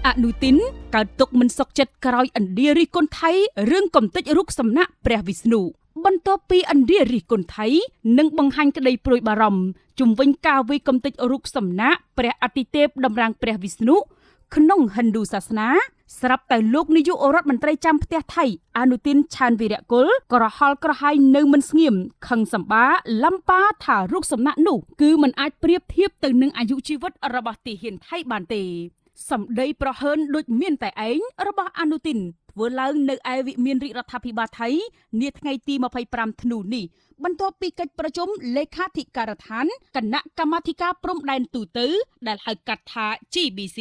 អនុទីនកើតទុកមិនសុខចិត្តក្រោយឥណ្ឌារិះគន់ថៃរឿងកំទេចរូបសំណាកព្រះវិស្ណុបន្ទាប់ពីឥណ្ឌារិះគន់ថៃនិងបង្ហាញក្តីព្រួយបារម្ភជំវិញការវាយកំទេចរូបសំណាកព្រះអាទិទេពតម្រាងព្រះវិស្ណុក្នុងហិណ្ឌូសាសនាស្រាប់តែលោកនាយករដ្ឋមន្ត្រីចាំផ្ទះថៃអនុទីនឆានវីរៈគុលក្រហល់ក្រហាយនៅមិនស្ងៀមខឹងសម្បាលំប៉ាថារូបសំណាកនោះគឺមិនអាចប្រៀបធៀបទៅនឹងអាយុជីវិតរបស់ទាហានថៃបានទេសម្ដីប្រហើនដូចមានតែឯងរបស់អនុទីនធ្វើឡើងនៅឯវិមានរាជរដ្ឋាភិបាលថៃនាថ្ងៃទី25ធ្នូនេះបន្ទាប់ពីកិច្ចប្រជុំលេខាធិការដ្ឋានគណៈកម្មាធិការព្រំដែនទូទៅដែលហៅកាត់ថា GBC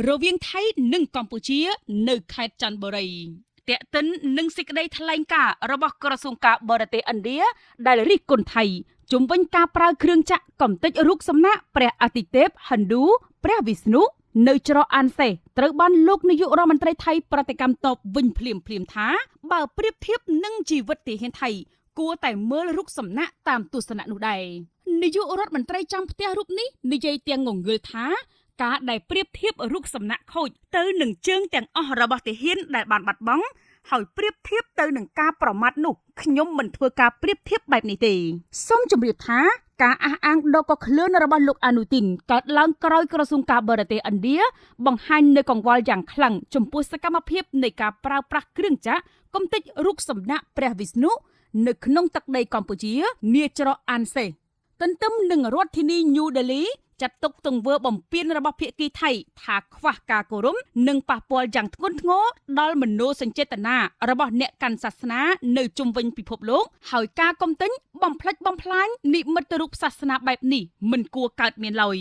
រវាងថៃនិងកម្ពុជានៅខេត្តចន្ទបុរីតាក់ទិននឹងសេចក្តីថ្លែងការណ៍របស់ក្រសួងការបរទេសឥណ្ឌាដែលរិះគន់ថៃជំវិញការប្រើគ្រឿងចក្រកំទេចរូបសំណាកព្រះអាទិទេពហិណ្ឌូព្រះវិស្ណុនៅច្រកអានសេសត្រូវបានលោកនាយករដ្ឋមន្ត្រីថៃប្រតិកម្មតបវិញភ្លាមថាបើប្រៀបធៀបនឹងជីវិតទាហានថៃគួរតែមើលរូបសំណាកតាមទស្សនៈនោះដែរនាយករដ្ឋមន្ត្រីចាំផ្ទះរូបនេះនិយាយទាំងងងឹលថាការដែលប្រៀបធៀបរូបសំណាកខូចទៅនឹងជើងទាំងអស់របស់ទាហានដែលបានបាត់បង់ហើយប្រៀបធៀបទៅនឹងការប្រមាថនោះខ្ញុំមិនធ្វើការប្រៀបធៀបបែបនេះទេសូមជម្រាបថាការអះអាងដ៏កក្លឿនរបស់លោកអនុទីនកើតឡើងក្រោយក្រសួងការបរទេសឥណ្ឌាបង្ហាញនៅកង្វល់យ៉ាងខ្លាំងចំពោះសកម្មភាពនៃការប្រើប្រាស់គ្រឿងចក្រកំទេចរូបសំណាកព្រះវិស្ណុនៅក្នុងទឹកដីកម្ពុជានាច្រកអានសេសទន្ទឹមនឹងរដ្ឋធានីញូដេលីចាត់ទុកទង្វើបំពានរបស់ភាគីថៃថាខ្វះការគោរពនិងប៉ះពាល់យ៉ាងធ្ងន់ធ្ងរដល់មនោសញ្ចេតនារបស់អ្នកកាន់សាសនានៅជុំវិញពិភពលោកហើយការកំទេញបំផ្លិចបំផ្លាញនិមិត្តរូបសាសនាបែបនេះមិនគួរកើតមានឡើយ